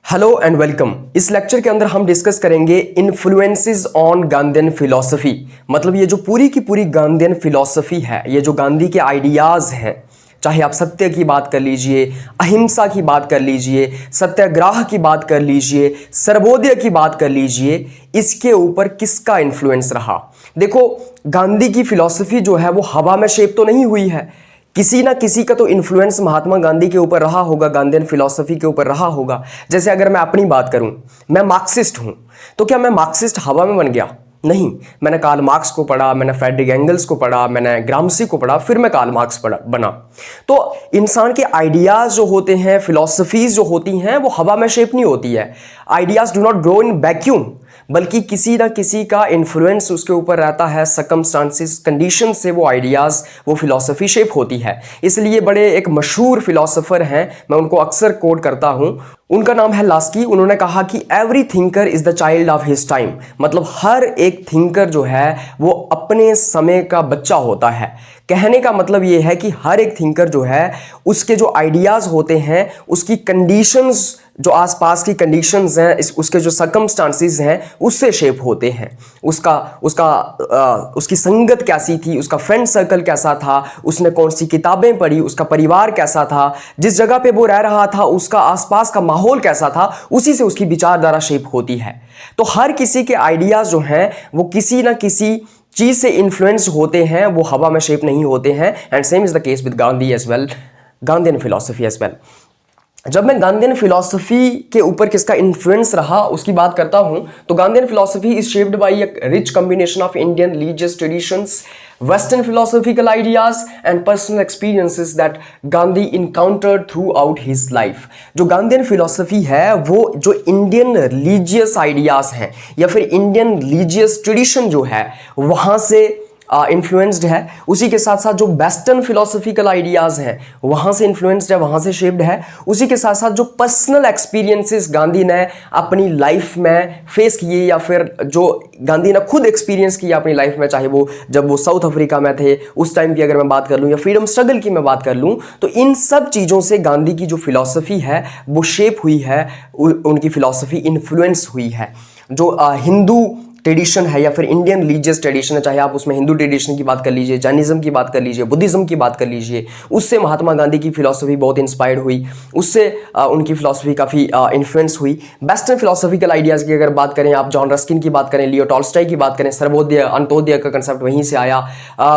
Hello and welcome. इस lecture के अंदर हम डिस्कस करेंगे इन्फ्लुएंसेस ऑन गांधीयन फिलॉसफी। मतलब ये जो पूरी की पूरी गांधीयन फिलॉसफी है, ये जो गांधी के आइडियाज़ हैं, चाहे आप सत्य की बात कर लीजिए, अहिंसा की बात कर लीजिए, सत्याग्रह की बात कर लीजिए, सर्वोदय की बात कर लीजिए, इसके ऊपर किसका इन्फ्लुएंस रहा। देखो, गांधी की फिलॉसफी जो है वो हवा में शेप तो नहीं हुई है, किसी ना किसी का तो इन्फ्लुएंस महात्मा गांधी के ऊपर रहा होगा, गांधीयन फिलॉसफी के ऊपर रहा होगा। जैसे अगर मैं अपनी बात करूं, मैं मार्क्सिस्ट हूं, तो क्या मैं मार्क्सिस्ट हवा में बन गया? नहीं, मैंने कार्ल मार्क्स को पढ़ा, मैंने फ्रेडरिक एंगल्स को पढ़ा, मैंने ग्रामसी को पढ़ा, फिर मैं कार्ल मार्क्स बना। तो इंसान के आइडियाज जो होते हैं, फिलॉसफीज जो होती हैं, वो हवा में शेप नहीं होती है। Ideas do not grow in vacuum, बल्कि किसी ना किसी का इन्फ्लुएंस उसके ऊपर रहता है। सर्कमस्टांसिस, कंडीशन से वो आइडियाज़, वो फिलॉसफी शेप होती है। इसलिए बड़े एक मशहूर फिलॉसफर हैं, मैं उनको अक्सर कोट करता हूँ, उनका नाम है लास्की। उन्होंने कहा कि every thinker is the child of his time. मतलब हर एक थिंकर जो है वो अपने समय का बच्चा होता है। कहने का मतलब ये है कि हर एक थिंकर जो है, उसके जो आइडियाज़ होते हैं, उसकी कंडीशंस, जो आसपास की कंडीशंस हैं, उसके जो सर्कमस्टांसिस हैं, उससे शेप होते हैं। उसकी संगत कैसी थी, उसका फ्रेंड सर्कल कैसा था, उसने कौन सी किताबें पढ़ी, उसका परिवार कैसा था, जिस जगह पे वो रह रहा था उसका आसपास का माहौल कैसा था, उसी से उसकी विचारधारा शेप होती है। तो हर किसी के आइडियाज़ जो हैं वो किसी ना किसी चीज़ से इन्फ्लुएंस होते हैं, वो हवा में शेप नहीं होते हैं। And same is the case with Gandhi as well, Gandhian philosophy as well. जब मैं गांधीयन फिलॉसफी के ऊपर किसका इन्फ्लुएंस रहा उसकी बात करता हूं, तो Gandhian philosophy is shaped by a rich combination of Indian religious traditions, western philosophical ideas and personal experiences that Gandhi encountered through out his life. जो गांधीयन फिलॉसफी है वो जो इंडियन रिलीजियस आइडियाज हैं या फिर इंडियन रिलीजियस ट्रेडिशन जो है वहां से इन्फ्लुएंस्ड है। उसी के साथ साथ जो वेस्टर्न फिलोसॉफिकल आइडियाज़ हैं वहाँ से इन्फ्लुएंस्ड है, वहाँ से शेप्ड है। उसी के साथ साथ जो पर्सनल एक्सपीरियंसेस गांधी ने अपनी लाइफ में फेस किए या फिर जो गांधी ने खुद एक्सपीरियंस किया अपनी लाइफ में, चाहे वो जब वो साउथ अफ्रीका में थे उस टाइम की अगर मैं बात कर लूँ या फ्रीडम स्ट्रगल की मैं बात कर लूँ, तो इन सब चीज़ों से गांधी की जो फिलॉसफी है वो शेप हुई है, उनकी फिलॉसफी इन्फ्लुएंस हुई है। जो हिंदू ट्रेडिशन है या फिर इंडियन रिलीजियस ट्रेडिशन है, चाहे आप उसमें हिंदू ट्रेडिशन की बात कर लीजिए, जैनिज्म की बात कर लीजिए, बुद्धिज्म की बात कर लीजिए, उससे महात्मा गांधी की फिलॉसफी बहुत इंस्पायर्ड हुई, उससे उनकी फिलॉसफी काफ़ी इन्फ्लुएंस हुई। वेस्टर्न फिलोसॉफिकल आइडियाज़ की अगर बात करें, आप जॉन रस्किन की बात करें, लियो टॉल्स्टॉय की बात करें, सर्वोदय अंत्योदय का कंसेप्ट वहीं से आया।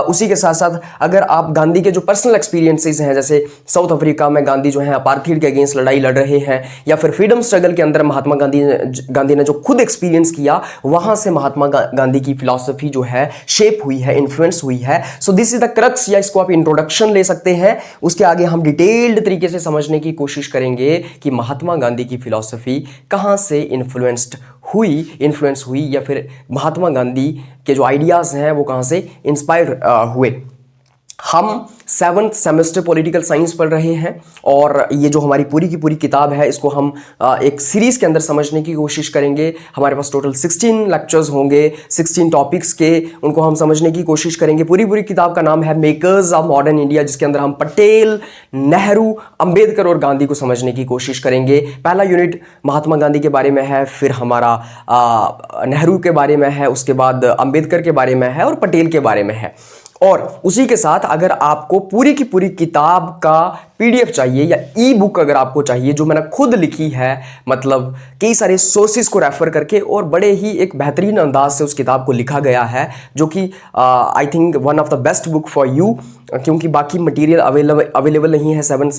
उसी के साथ साथ अगर आप गांधी के जो पर्सनल एक्सपीरियंसेस हैं, जैसे साउथ अफ्रीका में गांधी जो है अपार्थाइड के अगेंस्ट लड़ाई लड़ रहे हैं, या फिर फ्रीडम स्ट्रगल के अंदर महात्मा गांधी ने जो खुद एक्सपीरियंस किया, वहाँ से महात्मा गांधी की फिलॉसफी जो है शेप हुई है, इन्फ्लुएंस हुई है। So this is the crux, या इसको आप इंट्रोडक्शन ले सकते हैं। उसके आगे हम डिटेल्ड तरीके से समझने की कोशिश करेंगे कि महात्मा गांधी की फिलॉसफी कहां से इन्फ्लुएंस हुई या फिर महात्मा गांधी के जो आइडियाज हैं वो कहां से इंस्पायर हुए। हम 7th सेमेस्टर पॉलिटिकल साइंस पढ़ रहे हैं और ये जो हमारी पूरी की पूरी किताब है इसको हम एक सीरीज के अंदर समझने की कोशिश करेंगे। हमारे पास टोटल 16 लेक्चर्स होंगे, 16 टॉपिक्स के, उनको हम समझने की कोशिश करेंगे। पूरी किताब का नाम है मेकर्स ऑफ मॉडर्न इंडिया, जिसके अंदर हम पटेल, नेहरू, अंबेडकर और गांधी को समझने की कोशिश करेंगे। पहला यूनिट महात्मा गांधी के बारे में है, फिर हमारा नेहरू के बारे में है, उसके बाद अंबेडकर के बारे में है और पटेल के बारे में है। और उसी के साथ अगर आपको पूरी की पूरी किताब का पीडीएफ चाहिए या ई बुक अगर आपको चाहिए, जो मैंने खुद लिखी है, मतलब कई सारे सोर्सेज को रेफर करके और बड़े ही एक बेहतरीन अंदाज से उस किताब को लिखा गया है, जो कि I think one of the best book for you, क्योंकि बाकी मटेरियल अवेलेबल नहीं है 7th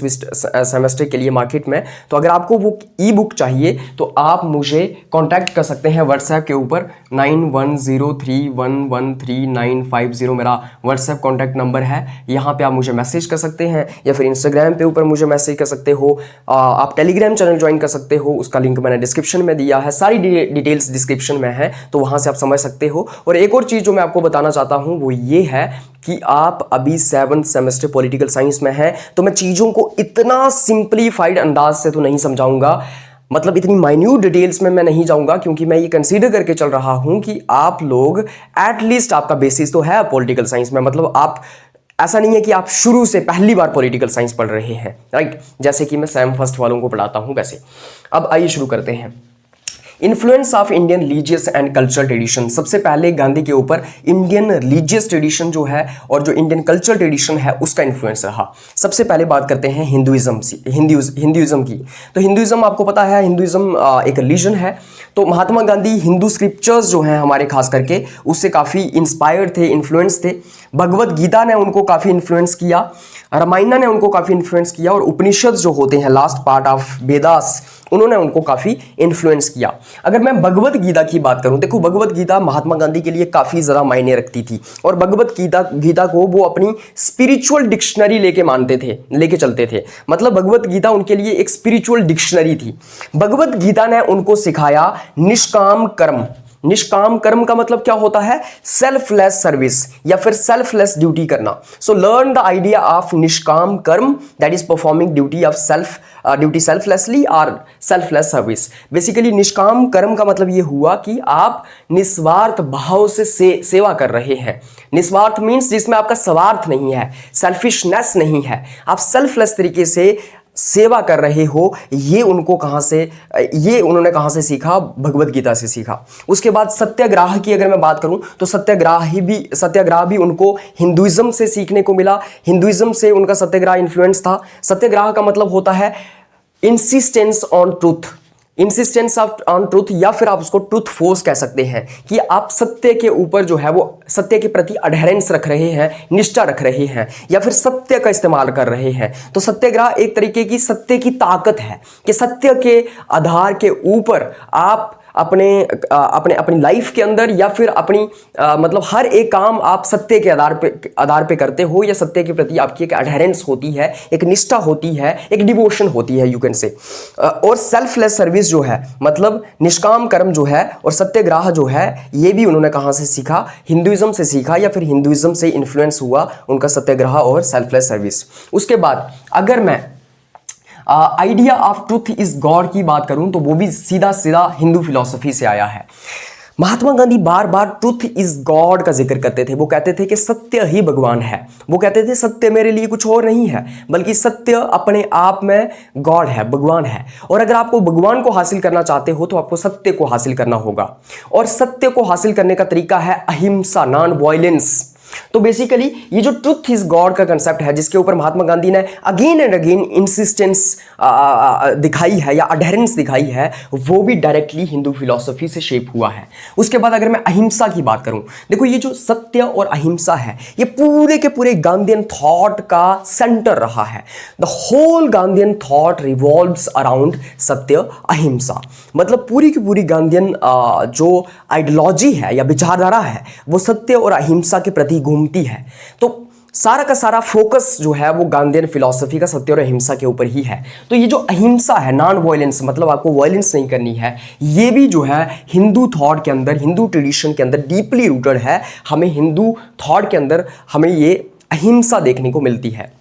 सेमेस्टर के लिए मार्केट में। तो अगर आपको वो ई बुक चाहिए तो आप मुझे कांटेक्ट कर सकते हैं व्हाट्सएप के ऊपर 9103113950 मेरा व्हाट्सएप कॉन्टैक्ट नंबर है। यहाँ पे आप मुझे मैसेज कर सकते हैं या फिर इंस्टाग्राम पे ऊपर मुझे मैसेज कर सकते हो। आप टेलीग्राम चैनल ज्वाइन कर सकते हो, उसका लिंक मैंने डिस्क्रिप्शन में दिया है, सारी डिटेल्स डिस्क्रिप्शन में है, तो वहाँ से आप समझ सकते हो। और एक और चीज़ जो मैं आपको बताना चाहता हूँ वो ये है कि आप अभी 7th सेमेस्टर पॉलिटिकल साइंस में हैं, तो मैं चीज़ों को इतना सिंप्लीफाइड अंदाज से तो नहीं समझाऊंगा, मतलब इतनी माइन्यूट डिटेल्स में मैं नहीं जाऊंगा, क्योंकि मैं ये कंसीडर करके चल रहा हूं कि आप लोग एटलीस्ट, आपका बेसिस तो है पॉलिटिकल साइंस में, मतलब आप ऐसा नहीं है कि आप शुरू से पहली बार पॉलिटिकल साइंस पढ़ रहे हैं, राइट, जैसे कि मैं सेम फर्स्ट वालों को पढ़ाता हूं वैसे। अब आइए शुरू करते हैं। Influence of Indian religious and cultural tradition. सबसे पहले गांधी के ऊपर इंडियन रिलीजियस ट्रेडिशन जो है और जो इंडियन कल्चरल ट्रेडिशन है उसका इन्फ्लुएंस रहा। सबसे पहले बात करते हैं हिंदुइज्म की। तो हिंदुइज्म आपको पता है, हिंदुइज्म एक रिलीजन है। तो महात्मा गांधी हिंदू स्क्रिप्चर्स जो हैं हमारे खास करके उससे काफ़ी इंस्पायर्ड थे, इन्फ्लुएंस थे। भगवत गीता ने उनको काफ़ी इन्फ्लुएंस किया, रामायण ने उनको काफ़ी इन्फ्लुएंस किया, और उपनिषद जो होते हैं लास्ट पार्ट ऑफ वेदास, उन्होंने उनको काफ़ी इन्फ्लुएंस किया। अगर मैं भगवत गीता की बात करूं, देखो भगवत गीता महात्मा गांधी के लिए काफ़ी ज़्यादा मायने रखती थी, और भगवत गीता को वो अपनी स्पिरिचुअल डिक्शनरी लेके चलते थे। मतलब भगवत गीता उनके लिए एक स्पिरिचुअल डिक्शनरी थी। भगवत गीता ने उनको सिखाया निष्काम कर्म। निष्काम कर्म का मतलब क्या होता है? सेल्फलेस सर्विस या फिर सेल्फलेस ड्यूटी करना। So learn the idea of निष्काम कर्म, that is performing duty of duty selflessly और सेल्फलेस सर्विस। बेसिकली निष्काम कर्म का मतलब ये हुआ कि आप निस्वार्थ भाव से सेवा कर रहे हैं। निस्वार्थ मीन्स जिसमें आपका स्वार्थ नहीं है, सेल्फिशनेस नहीं है, आप सेल्फलेस तरीके से सेवा कर रहे हो। ये उन्होंने कहां से सीखा? भगवत गीता से सीखा। उसके बाद सत्याग्रह की अगर मैं बात करूं तो सत्याग्रह भी उनको हिंदुइज्म से सीखने को मिला। हिंदुइज्म से उनका सत्याग्रह इन्फ्लुएंस था। सत्याग्रह का मतलब होता है insistence on truth, insistence on truth, या फिर आप उसको ट्रूथ फोर्स कह सकते हैं कि आप सत्य के ऊपर जो है वो सत्य के प्रति अडहेरेंस रख रहे हैं, निष्ठा रख रहे हैं, या फिर सत्य का इस्तेमाल कर रहे हैं। तो सत्याग्रह एक तरीके की सत्य की ताकत है कि सत्य के आधार के ऊपर आप अपनी लाइफ के अंदर या फिर मतलब हर एक काम आप सत्य के आधार पे करते हो, या सत्य के प्रति आपकी एक अडहेरेंस होती है, एक निष्ठा होती है, एक डिवोशन होती है, यू कैन से। और सेल्फलेस सर्विस जो है, मतलब निष्काम कर्म जो है और सत्याग्रह जो है, ये भी उन्होंने कहां से सीखा? हिंदुइज्म से सीखा, या फिर हिंदुइज्म से इन्फ्लुएंस हुआ उनका सत्याग्रह और सेल्फलेस सर्विस। उसके बाद अगर मैं idea of truth is God की बात करूं तो वो भी सीधा हिंदू फिलॉसफी से आया है। महात्मा गांधी बार बार ट्रूथ इज गॉड का जिक्र करते थे। वो कहते थे कि सत्य ही भगवान है। वो कहते थे सत्य मेरे लिए कुछ और नहीं है, बल्कि सत्य अपने आप में गॉड है, भगवान है। और अगर आपको भगवान को हासिल करना चाहते हो तो आपको सत्य को हासिल करना होगा, और सत्य को हासिल करने का तरीका है अहिंसा, नॉन वायलेंस। तो बेसिकली ये जो ट्रुथ इज गॉड का कंसेप्ट है, जिसके ऊपर महात्मा गांधी ने अगेन एंड अगेन इंसिस्टेंस दिखाई है या अडहेरेंस दिखाई है, वो भी डायरेक्टली हिंदू फिलॉसफी से शेप हुआ है। उसके बाद अगर मैं अहिंसा की बात करूं, देखो ये जो सत्य और अहिंसा है, ये पूरे के पूरे गांधीयन थॉट का सेंटर रहा है। The whole Gandhian thought revolves around satya ahimsa. मतलब पूरी की पूरी गांधीयन जो आइडियोलॉजी है या विचारधारा है, वो सत्य और अहिंसा के प्रति घूमती है। तो सारा का सारा फोकस जो है वो गांधीयन फिलॉसफी का सत्य और अहिंसा के ऊपर ही है। तो ये जो अहिंसा है, नॉन वायलेंस, मतलब आपको वायलेंस नहीं करनी है, ये भी जो है हिंदू थॉट के अंदर, हिंदू ट्रेडिशन के अंदर डीपली रूटेड है। हमें हिंदू थॉट के अंदर हमें ये अहिंसा देखने को मिलती है।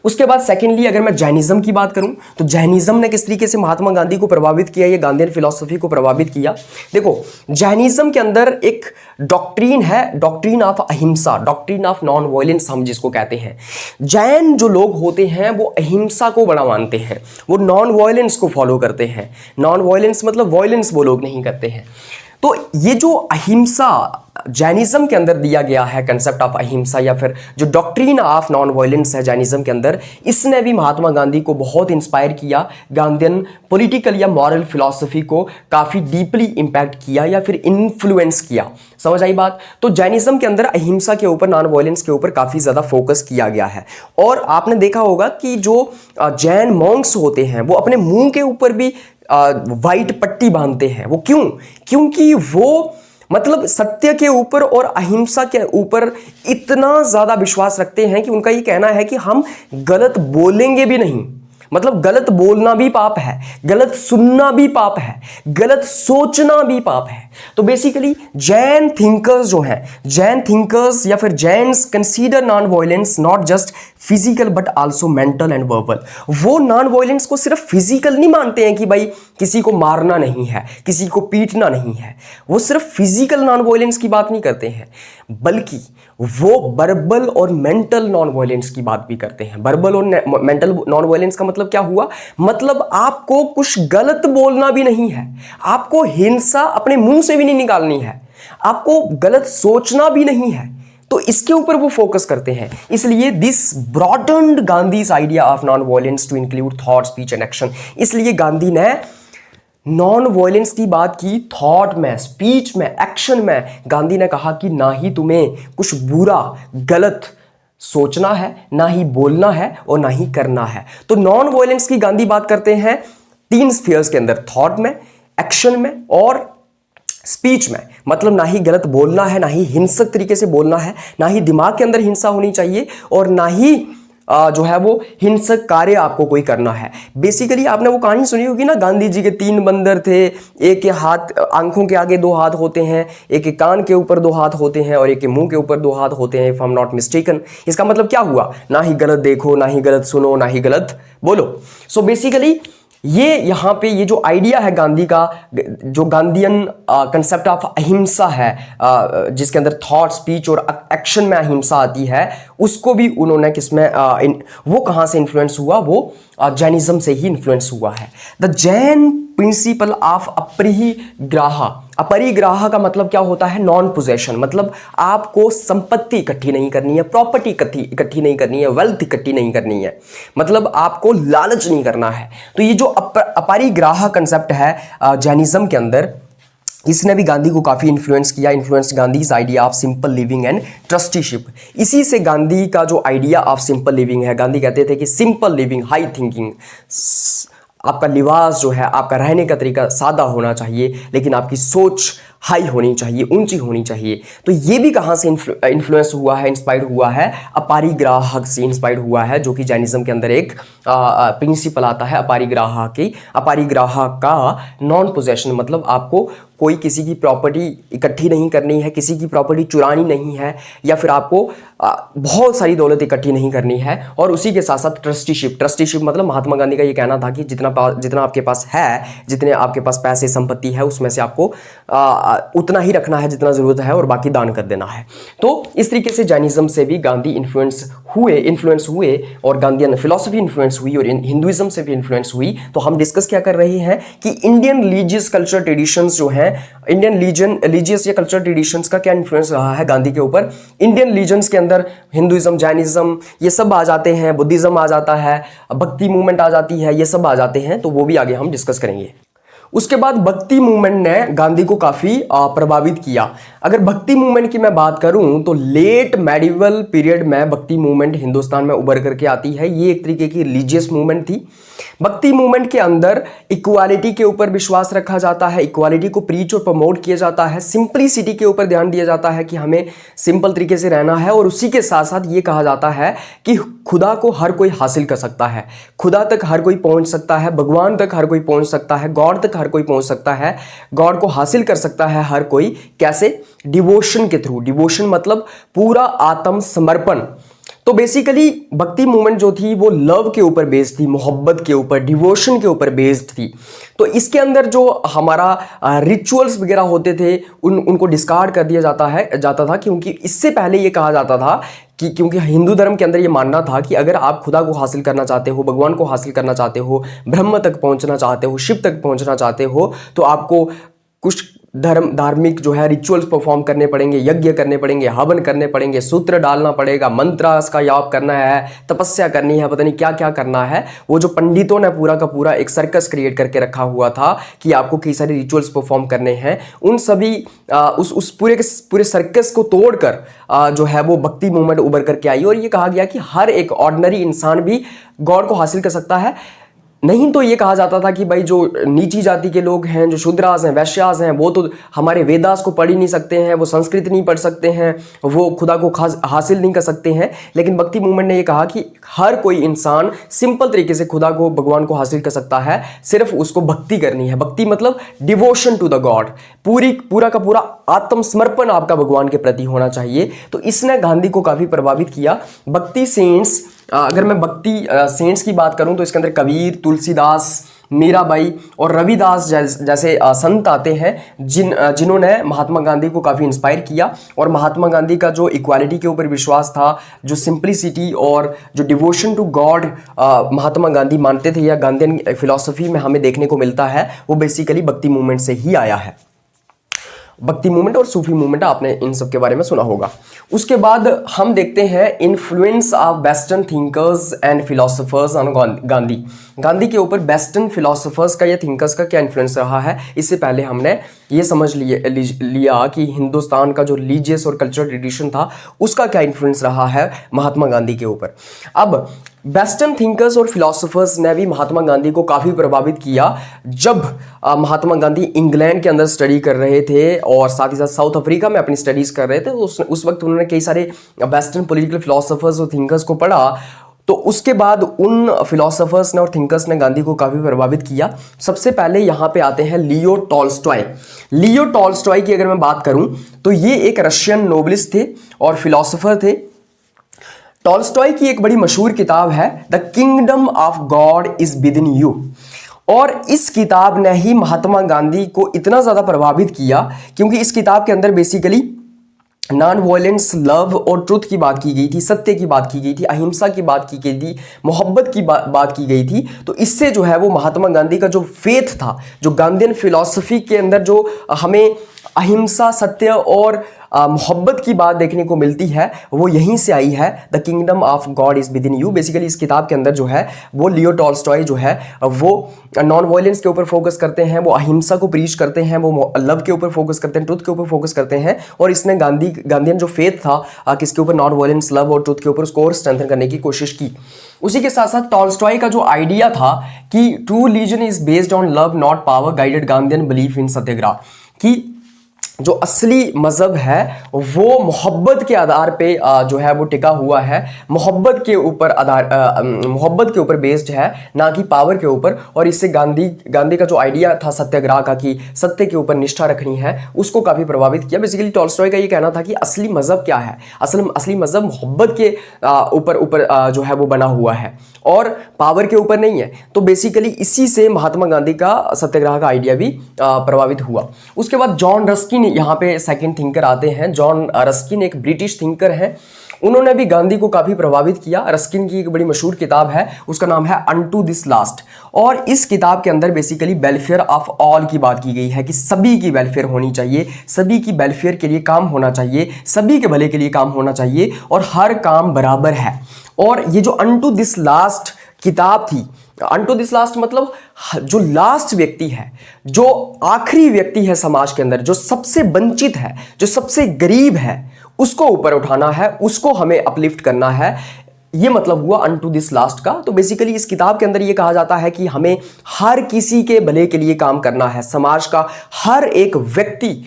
उसके बाद सेकेंडली अगर मैं जैनिज्म की बात करूं तो जैनिज्म ने किस तरीके से महात्मा गांधी को प्रभावित किया, ये गांधीयन फिलॉसफी को प्रभावित किया। देखो जैनिज्म के अंदर एक डॉक्ट्रीन है, डॉक्ट्रीन ऑफ अहिंसा, डॉक्ट्रीन ऑफ नॉन वायलेंस हम जिसको कहते हैं। जैन जो लोग होते हैं वो अहिंसा को बड़ा मानते हैं, वो नॉन वायलेंस को फॉलो करते हैं। नॉन वायलेंस मतलब वायलेंस वो लोग नहीं करते हैं। तो ये जो अहिंसा जैनिज्म के अंदर दिया गया है, कंसेप्ट ऑफ अहिंसा या फिर जो डॉक्ट्रीन ऑफ नॉन वायलेंस है जैनिज्म के अंदर, इसने भी महात्मा गांधी को बहुत इंस्पायर किया। गांधीयन पॉलिटिकल या मॉरल फिलॉसफी को काफ़ी डीपली इम्पैक्ट किया या फिर इन्फ्लुएंस किया। समझ आई बात? तो जैनिज्म के अंदर अहिंसा के ऊपर, नॉन वायलेंस के ऊपर काफ़ी ज़्यादा फोकस किया गया है। और आपने देखा होगा कि जो जैन मॉन्क्स होते हैं वो अपने मुंह के ऊपर भी वाइट पट्टी बांधते हैं। वो क्यों? क्योंकि वो मतलब सत्य के ऊपर और अहिंसा के ऊपर इतना ज़्यादा विश्वास रखते हैं कि उनका ये कहना है कि हम गलत बोलेंगे भी नहीं। मतलब गलत बोलना भी पाप है, गलत सुनना भी पाप है, गलत सोचना भी पाप है। तो बेसिकली जैन थिंकर्स जो हैं, जैन थिंकर्स या फिर Jains consider non violence not just physical but also mental and verbal. वो नॉन वायलेंस को सिर्फ फिजिकल नहीं मानते हैं कि भाई किसी को मारना नहीं है, किसी को पीटना नहीं है, वो सिर्फ फिजिकल नॉन वायलेंस की बात नहीं करते हैं, बल्कि वो वर्बल और मेंटल नॉन वायलेंस की बात भी करते हैं। वर्बल और मेंटल नॉन वायलेंस का मतलब क्या हुआ? मतलब आपको कुछ गलत बोलना भी नहीं है, आपको हिंसा अपने मुंह से भी नहीं निकालनी है, आपको गलत सोचना भी नहीं है, तो इसके ऊपर वो फोकस करते हैं। इसलिए this broadened Gandhi's idea of non violence to include thought, speech and action. इसलिए गांधी ने नॉन वायलेंस की बात की थॉट में, स्पीच में, एक्शन में। गांधी ने कहा कि ना ही तुम्हें कुछ बुरा गलत सोचना है, ना ही बोलना है और ना ही करना है। तो नॉन वायलेंस की गांधी बात करते हैं 3 स्फीयर्स के अंदर, थॉट में, एक्शन में और स्पीच में। मतलब ना ही गलत बोलना है, ना ही हिंसक तरीके से बोलना है, ना ही दिमाग के अंदर हिंसा होनी चाहिए और ना ही जो है वो हिंसक कार्य आपको कोई करना है। बेसिकली आपने वो कहानी सुनी होगी ना, गांधी जी के 3 बंदर थे, एक के हाथ, आंखों के आगे 2 हाथ होते हैं, एक के कान के ऊपर 2 हाथ होते हैं और एक के मुंह के ऊपर 2 हाथ होते हैं, if I am not mistaken. इसका मतलब क्या हुआ? ना ही गलत देखो, ना ही गलत सुनो, ना ही गलत बोलो। सो बेसिकली ये यहाँ पे ये जो आइडिया है गांधी का, जो गांधीयन कंसेप्ट ऑफ अहिंसा है, जिसके अंदर थॉट, स्पीच और एक्शन में अहिंसा आती है, उसको भी उन्होंने किसमें वो कहाँ से इन्फ्लुएंस हुआ? वो जैनिज्म से ही इन्फ्लुएंस हुआ है। The Jain principle of aparigraha. अपरिग्राह का मतलब क्या होता है? Non possession. मतलब आपको संपत्ति इकट्ठी नहीं करनी है, प्रॉपर्टी इकट्ठी नहीं करनी है, वेल्थ इकट्ठी नहीं करनी है, मतलब आपको लालच नहीं करना है। तो ये जो अपरिग्राह कंसेप्ट है जैनिज्म के अंदर, इसने भी गांधी को काफ़ी इन्फ्लुएंस किया। Influence Gandhi's idea of simple living and trusteeship. इसी से गांधी का जो आइडिया ऑफ सिंपल लिविंग है, गांधी कहते थे कि सिंपल लिविंग, हाई थिंकिंग, आपका लिबास जो है, आपका रहने का तरीका सादा होना चाहिए, लेकिन आपकी सोच हाई होनी चाहिए, ऊंची होनी चाहिए। तो ये भी कहाँ से इन्फ्लुएंस हुआ है, इंस्पायर्ड हुआ है? अपरिग्राह से इंस्पायर्ड हुआ है, जो कि जैनिज्म के अंदर एक प्रिंसिपल आता है अपरिग्राह की। अपरिग्राह का नॉन पोजेशन मतलब आपको कोई किसी की प्रॉपर्टी इकट्ठी नहीं करनी है, किसी की प्रॉपर्टी चुरानी नहीं है, या फिर आपको बहुत सारी दौलत इकट्ठी नहीं करनी है। और उसी के साथ साथ ट्रस्टीशिप। ट्रस्टीशिप मतलब महात्मा गांधी का ये कहना था कि जितना आपके पास है, जितने आपके पास पैसे संपत्ति है, उसमें से आपको उतना ही रखना है जितना ज़रूरत है और बाकी दान कर देना है। तो इस तरीके से जैनिज्म से भी गांधी इन्फ्लुएंस हुए और गांधीयन फिलॉसफी इन्फ्लुएंस हुई और हिंदुइज्म से भी इन्फ्लुएंस हुई। तो हम डिस्कस क्या कर रहे हैं कि इंडियन रिलीजियस कल्चर ट्रेडिशंस जो हैं, इंडियन रिलीजियस या कल्चर ट्रेडिशंस का क्या इन्फ्लुएंस रहा है गांधी के ऊपर। इंडियन रिलीजन्स के अंदर हिंदुइज्म, जैनिज्म ये सब आ जाते हैं, बुद्धिज्म आ जाता है, भक्ति मूवमेंट आ जाती है, ये सब आ जाते हैं। तो वो भी आगे हम डिस्कस करेंगे। उसके बाद भक्ति मूवमेंट ने गांधी को काफ़ी प्रभावित किया। अगर भक्ति मूवमेंट की मैं बात करूं तो लेट मेडिवल पीरियड में भक्ति मूवमेंट हिंदुस्तान में उभर करके आती है। ये एक तरीके की रिलीजियस मूवमेंट थी। भक्ति मूवमेंट के अंदर इक्वालिटी के ऊपर विश्वास रखा जाता है, इक्वालिटी को प्रीच और प्रमोट किया जाता है, सिंपलिसिटी के ऊपर ध्यान दिया जाता है कि हमें सिंपल तरीके से रहना है। और उसी के साथ साथ ये कहा जाता है कि खुदा को हर कोई हासिल कर सकता है, खुदा तक हर कोई पहुंच सकता है, भगवान तक हर कोई पहुंच सकता है, गॉड तक हर कोई पहुंच सकता है, गॉड को हासिल कर सकता है हर कोई। कैसे? डिवोशन के थ्रू। डिवोशन मतलब पूरा आत्मसमर्पण। तो बेसिकली भक्ति मूवमेंट जो थी वो लव के ऊपर बेस्ड थी, मोहब्बत के ऊपर, डिवोशन के ऊपर बेस्ड थी। तो इसके अंदर जो हमारा रिचुअल्स वगैरह होते थे उनको डिस्कार्ड कर दिया जाता था, क्योंकि इससे पहले ये कहा जाता था कि क्योंकि हिंदू धर्म के अंदर ये मानना था कि अगर आप खुदा को हासिल करना चाहते हो, भगवान को हासिल करना चाहते हो, ब्रह्म तक पहुंचना चाहते हो, शिव तक पहुंचना चाहते हो, तो आपको कुछ धार्मिक जो है रिचुअल्स परफॉर्म करने पड़ेंगे, यज्ञ करने पड़ेंगे, हवन करने पड़ेंगे, सूत्र डालना पड़ेगा, मंत्रास का याप करना है, तपस्या करनी है, पता नहीं क्या क्या करना है। वो जो पंडितों ने पूरा का पूरा एक सर्कस क्रिएट करके रखा हुआ था कि आपको कई सारे रिचुअल्स परफॉर्म करने हैं, उन सभी उस पूरे सर्कस को तोड़कर जो है वो भक्ति मूवमेंट उभर करके आई। और ये कहा गया कि हर एक ऑर्डिनरी इंसान भी गॉड को हासिल कर सकता है। नहीं तो ये कहा जाता था कि भाई जो नीची जाति के लोग हैं, जो शूद्रास हैं, वैश्यास हैं, वो तो हमारे वेदास को पढ़ ही नहीं सकते हैं, वो संस्कृत नहीं पढ़ सकते हैं, वो खुदा को हासिल नहीं कर सकते हैं। लेकिन भक्ति मूवमेंट ने ये कहा कि हर कोई इंसान सिंपल तरीके से खुदा को, भगवान को हासिल कर सकता है, सिर्फ उसको भक्ति करनी है। भक्ति मतलब डिवोशन टू द गॉड, पूरा का पूरा आत्मसमर्पण आपका भगवान के प्रति होना चाहिए। तो इसने गांधी को काफ़ी प्रभावित किया। भक्ति सेंट्स अगर मैं भक्ति सेंट्स की बात करूं तो इसके अंदर कबीर, तुलसीदास, मीराबाई और रविदास जैसे संत आते हैं जिन्होंने महात्मा गांधी को काफ़ी इंस्पायर किया। और महात्मा गांधी का जो इक्वालिटी के ऊपर विश्वास था, जो सिंप्लिसिटी और जो devotion to God Mahatma Gandhi मानते थे या गांधीयन फिलॉसफी में हमें देखने को मिलता है, वो बेसिकली भक्ति मूवमेंट से ही आया है। भक्ति मूवमेंट और सूफी मूवमेंट, आपने इन सब के बारे में सुना होगा। उसके बाद हम देखते हैं influence of western thinkers and philosophers on Gandhi. Gandhi के ऊपर वेस्टर्न फिलोसोफर्स का या थिंकर्स का क्या इन्फ्लुएंस रहा है। इससे पहले हमने ये समझ लिया कि हिंदुस्तान का जो रिलीजियस और कल्चरल ट्रेडिशन था उसका क्या इन्फ्लुएंस रहा है महात्मा गांधी के ऊपर। अब वेस्टर्न थिंकर्स और फिलोसोफर्स ने भी महात्मा गांधी को काफ़ी प्रभावित किया। जब महात्मा गांधी इंग्लैंड के अंदर स्टडी कर रहे थे और साथ ही साथ साउथ अफ्रीका में अपनी स्टडीज़ कर रहे थे, उस वक्त उन्होंने कई सारे वेस्टर्न पॉलिटिकल फिलोसोफर्स और थिंकर्स को पढ़ा। तो उसके बाद उन फिलोसोफर्स ने और थिंकर्स ने गांधी को काफ़ी प्रभावित किया। सबसे पहले यहाँ पे आते हैं लियो टॉल्स्टॉय। लियो टॉल्स्टॉय की अगर मैं बात करूँ तो ये एक रशियन नोबलिस्ट थे और फिलोसोफर थे। टॉल्स्टॉय की एक बड़ी मशहूर किताब है the kingdom of God is with in you, और इस किताब ने ही महात्मा गांधी को इतना ज़्यादा प्रभावित किया क्योंकि इस किताब के अंदर बेसिकली नॉन वायलेंस, लव और ट्रुथ की बात की गई थी, सत्य की बात की गई थी, अहिंसा की बात की गई थी, मोहब्बत की बात की गई थी। तो इससे जो है वो महात्मा गांधी का जो फेथ था, जो गांधीयन फिलॉसफी के अंदर जो हमें अहिंसा, सत्य और मोहब्बत की बात देखने को मिलती है, वो यहीं से आई है। The kingdom of God is with in you. Basically इस किताब के अंदर जो है वो लियो टॉल्स्टॉय जो है वो नॉन वायलेंस के ऊपर फोकस करते हैं, वो अहिंसा को प्रीच करते हैं, वो लव के ऊपर फोकस करते हैं, ट्रुथ के ऊपर फोकस करते हैं। और इसने गांधीयन जो फेथ था किसके ऊपर, नॉन वायलेंस, लव और ट्रुथ के ऊपर, उसको और स्ट्रेंथन करने की कोशिश की। उसी के साथ साथ टॉल्स्टॉय का जो आइडिया था कि true religion is based on love not power guided Gandhian belief in satyagraha, कि जो असली मज़हब है वो मोहब्बत के आधार पे जो है वो टिका हुआ है, मोहब्बत के ऊपर बेस्ड है, ना कि पावर के ऊपर। और इससे गांधी का जो आइडिया था सत्याग्रह का कि सत्य के ऊपर निष्ठा रखनी है, उसको काफ़ी प्रभावित किया। बेसिकली टॉल्स्टॉय का ये कहना था कि असली मज़हब क्या है, असली मज़हब मोहब्बत के ऊपर जो है वो बना हुआ है और पावर के ऊपर नहीं है। तो बेसिकली इसी से महात्मा गांधी का सत्याग्रह का आइडिया भी प्रभावित हुआ। उसके बाद जॉन रस्किन यहाँ पे सेकंड थिंकर आते हैं। जॉन रस्किन एक ब्रिटिश थिंकर हैं, उन्होंने भी गांधी को काफ़ी प्रभावित किया। रस्किन की एक बड़ी मशहूर किताब है, उसका नाम है अनटू दिस लास्ट। और इस किताब के अंदर बेसिकली वेलफेयर ऑफ ऑल की बात की गई है कि सभी की वेलफेयर होनी चाहिए, सभी की वेलफेयर के लिए काम होना चाहिए, सभी के भले के लिए काम होना चाहिए और हर काम बराबर है। और ये जो अनटू दिस लास्ट किताब थी, अनटू दिस लास्ट मतलब जो लास्ट व्यक्ति है, जो आखिरी व्यक्ति है समाज के अंदर, जो सबसे वंचित है, जो सबसे गरीब है, उसको ऊपर उठाना है, उसको हमें अपलिफ्ट करना है। ये मतलब हुआ अनटू दिस लास्ट का। तो बेसिकली इस किताब के अंदर ये कहा जाता है कि हमें हर किसी के भले के लिए काम करना है, समाज का हर एक व्यक्ति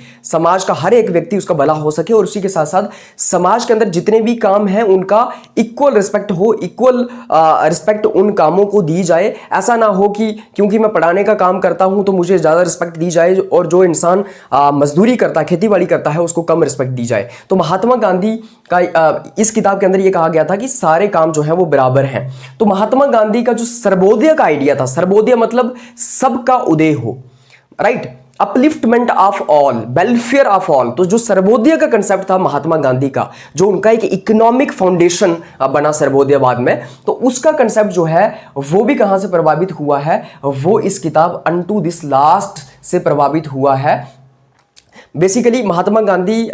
उसका भला हो सके, और उसी के साथ साथ समाज के अंदर जितने भी काम हैं उनका इक्वल रिस्पेक्ट हो, इक्वल रिस्पेक्ट उन कामों को दी जाए। ऐसा ना हो कि क्योंकि मैं पढ़ाने का काम करता हूं तो मुझे ज़्यादा रिस्पेक्ट दी जाए और जो इंसान मजदूरी करता है, खेती बाड़ी करता है, उसको कम रिस्पेक्ट दी जाए। तो महात्मा गांधी का इस किताब के अंदर ये कहा गया था कि सारे काम जो है वो बराबर हैं। तो महात्मा गांधी का जो सर्वोदय का आइडिया था, सर्वोदय मतलब सबका उदय हो, right, upliftment of all, welfare of all. तो जो सर्वोदय का कंसेप्ट था महात्मा गांधी का, जो उनका एक इकोनॉमिक फाउंडेशन बना सर्वोदयवाद में, तो उसका कंसेप्ट जो है वो भी कहां से प्रभावित हुआ है, वो इस किताब अनटू दिस लास्ट से प्रभावित हुआ है। बेसिकली महात्मा गांधी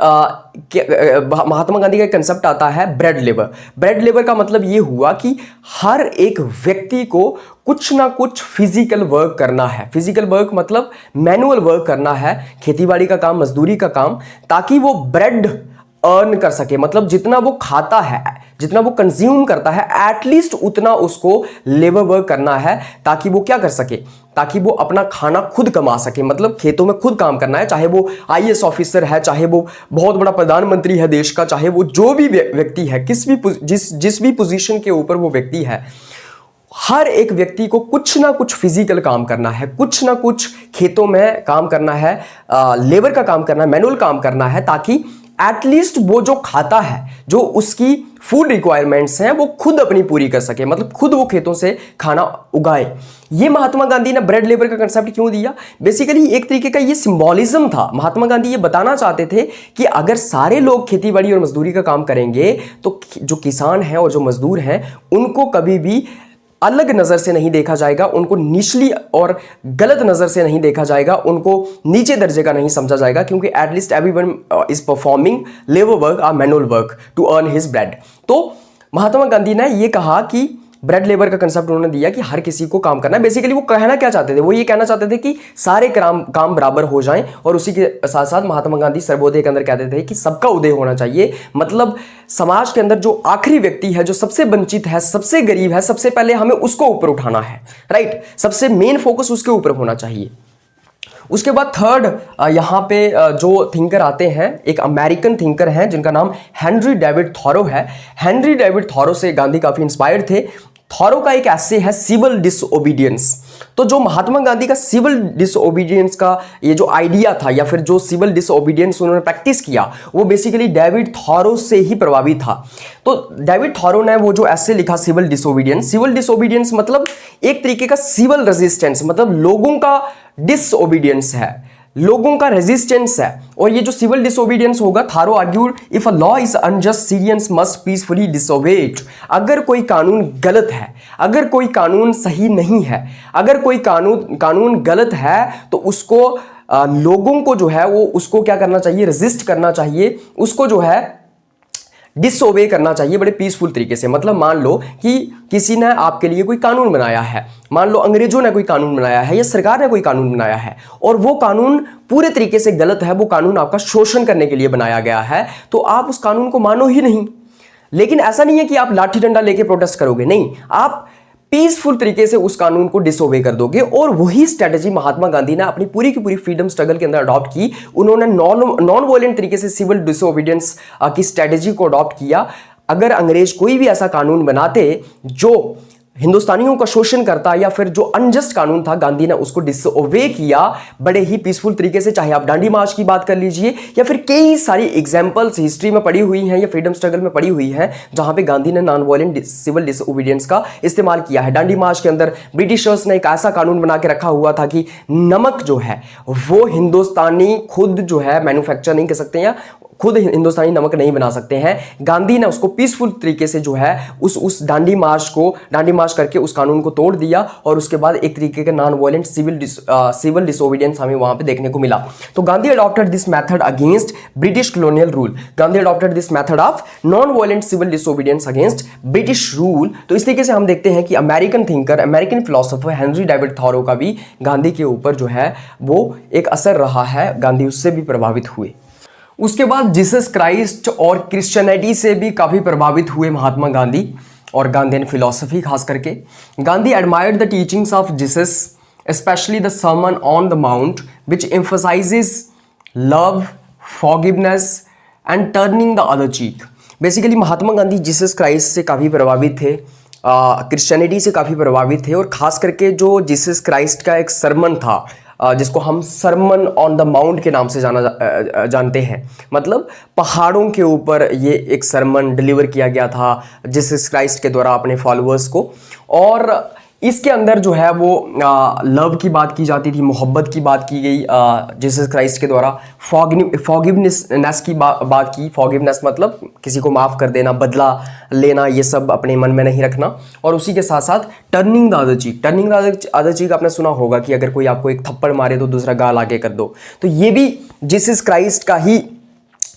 का कंसेप्ट आता है ब्रेड लेबर। ब्रेड लेबर का मतलब ये हुआ कि हर एक व्यक्ति को कुछ ना कुछ फिजिकल वर्क करना है। फिजिकल वर्क मतलब मैनुअल वर्क करना है, खेतीबाड़ी का काम, मजदूरी का काम, ताकि वो ब्रेड अर्न कर सके। मतलब जितना वो खाता है, जितना वो कंज्यूम करता है, एटलीस्ट उतना उसको लेबर वर्क करना है, ताकि वो क्या कर सके, ताकि वो अपना खाना खुद कमा सके। मतलब खेतों में खुद काम करना है, चाहे वो आईएएस ऑफिसर है, चाहे वो बहुत बड़ा प्रधानमंत्री है देश का, चाहे वो जो भी व्यक्ति है, जिस भी पोजीशन के ऊपर वो व्यक्ति है, हर एक व्यक्ति को कुछ ना कुछ फिजिकल काम करना है, कुछ ना कुछ खेतों में काम करना है, लेबर का काम करना है, मैनुअल काम करना है, ताकि एटलीस्ट वो जो खाता है, जो उसकी फूड रिक्वायरमेंट्स हैं, वो खुद अपनी पूरी कर सके, मतलब खुद वो खेतों से खाना उगाए। ये महात्मा गांधी ने ब्रेड लेबर का कंसेप्ट क्यों दिया? बेसिकली एक तरीके का ये सिंबॉलिज्म था। महात्मा गांधी ये बताना चाहते थे कि अगर सारे लोग खेतीबाड़ी और मजदूरी का काम करेंगे तो जो किसान हैं और जो मजदूर हैं उनको कभी भी अलग नज़र से नहीं देखा जाएगा, उनको निचली और गलत नज़र से नहीं देखा जाएगा, उनको नीचे दर्जे का नहीं समझा जाएगा, क्योंकि at least everyone is performing labour work और manual work to earn his bread. तो महात्मा गांधी ने ये कहा कि ब्रेड लेबर का कंसेप्ट उन्होंने दिया कि हर किसी को काम करना है। बेसिकली वो कहना क्या चाहते थे? वो ये कहना चाहते थे कि सारे काम बराबर हो जाएं, और उसी के साथ साथ महात्मा गांधी सर्वोदय के अंदर कहते थे कि सबका उदय होना चाहिए। मतलब समाज के अंदर जो आखिरी व्यक्ति है, जो सबसे वंचित है, सबसे गरीब है, सबसे पहले हमें उसको ऊपर उठाना है, राइट? सबसे मेन फोकस उसके ऊपर होना चाहिए। उसके बाद थर्ड यहाँ पे जो थिंकर आते हैं, एक अमेरिकन थिंकर हैं जिनका नाम हेनरी डेविड थॉरो है। हेनरी डेविड थॉरो से गांधी काफ़ी इंस्पायर्ड थे। थॉरो का एक ऐसे है सिविल डिसओबीडियंस। तो जो महात्मा गांधी का सिविल डिसओबीडियंस का ये जो आइडिया था, या फिर जो सिविल डिसओबीडियंस उन्होंने प्रैक्टिस किया, वो बेसिकली डेविड थॉरो से ही प्रभावित था। तो डेविड थॉरो ने वो जो ऐसे लिखा सिविल डिसओबीडियंस मतलब एक तरीके का सिविल रेजिस्टेंस, मतलब लोगों का डिसओबीडियंस है, लोगों का रेजिस्टेंस है। और ये जो सिविल डिसोबीडियंस होगा, थारो argued if a law is unjust citizens must peacefully disobey it. अगर कोई कानून गलत है, अगर कोई कानून सही नहीं है, अगर कोई कानून गलत है, तो उसको लोगों को जो है वो उसको क्या करना चाहिए? रेजिस्ट करना चाहिए, उसको जो है डिसओबे करना चाहिए बड़े पीसफुल तरीके से। मतलब मान लो कि किसी ने आपके लिए कोई कानून बनाया है, मान लो अंग्रेजों ने कोई कानून बनाया है या सरकार ने कोई कानून बनाया है, और वो कानून पूरे तरीके से गलत है, वो कानून आपका शोषण करने के लिए बनाया गया है, तो आप उस कानून को मानो ही नहीं। लेकिन ऐसा नहीं है कि आप लाठी डंडा लेके प्रोटेस्ट करोगे, नहीं, आप पीसफुल तरीके से उस कानून को डिसओबे कर दोगे। और वही स्ट्रेटजी महात्मा गांधी ने अपनी पूरी की पूरी फ्रीडम स्ट्रगल के अंदर अडॉप्ट की। उन्होंने नॉन वॉयलेंट तरीके से सिविल डिसओबीडियंस की स्ट्रेटजी को अडॉप्ट किया। अगर अंग्रेज कोई भी ऐसा कानून बनाते जो हिंदुस्तानियों का शोषण करता या फिर जो अनजस्ट कानून था, गांधी ने उसको डिसओबे किया बड़े ही पीसफुल तरीके से। चाहे आप दांडी मार्च की बात कर लीजिए या फिर कई सारी एग्जांपल्स हिस्ट्री में पड़ी हुई हैं या फ्रीडम स्ट्रगल में पड़ी हुई हैं जहां पे गांधी ने नॉन वायलेंट सिविल डिसओबीडियंस का इस्तेमाल किया है। दांडी मार्च के अंदर ब्रिटिशर्स ने एक ऐसा कानून बना के रखा हुआ था कि नमक जो है वो हिंदुस्तानी खुद जो है मैन्युफैक्चर नहीं कर सकते या खुद हिंदुस्तानी नमक नहीं बना सकते हैं। गांधी ने उसको पीसफुल तरीके से जो है उस दांडी मार्च करके उस कानून को तोड़ दिया, और उसके बाद एक तरीके का नॉन वायलेंट सिविल डिसओबीडियंस हमें वहां पे देखने को मिला। तो Gandhi adopted this method against British colonial rule. Gandhi adopted this method of non violent civil disobedience against British rule. तो इस तरीके से हम देखते हैं कि American thinker, American philosopher Henry David Thoreau का भी गांधी के ऊपर जो है वो एक असर रहा है, गांधी उससे भी प्रभावित हुए। उसके बाद जीसस क्राइस्ट और क्रिश्चियनिटी से भी काफ़ी प्रभावित हुए महात्मा गांधी और गांधीयन फिलॉसफी खास करके। Gandhi admired the teachings of Jesus, specially the sermon on the mount which emphasises love, forgiveness and turning the other cheek. Basically Mahatma Gandhi Jesus Christ से काफ़ी प्रभावित थे, क्रिश्चियनिटी से काफ़ी प्रभावित थे, और ख़ास करके जो जीसस क्राइस्ट का एक सरमन था जिसको हम सरमन ऑन द माउंट के नाम से जानते हैं, मतलब पहाड़ों के ऊपर ये एक सरमन डिलीवर किया गया था जीसस क्राइस्ट के द्वारा अपने फॉलोअर्स को। और इसके अंदर जो है वो लव की बात की जाती थी, मोहब्बत की बात की गई जीसस क्राइस्ट के द्वारा। फॉरगिवनेस की बात की। फॉरगिवनेस मतलब किसी को माफ़ कर देना, बदला लेना, ये सब अपने मन में नहीं रखना। और उसी के साथ साथ turning the other cheek. Turning the other cheek आपने सुना होगा कि अगर कोई आपको एक थप्पड़ मारे तो दूसरा गाल आगे कर दो। तो ये भी जीसस क्राइस्ट का ही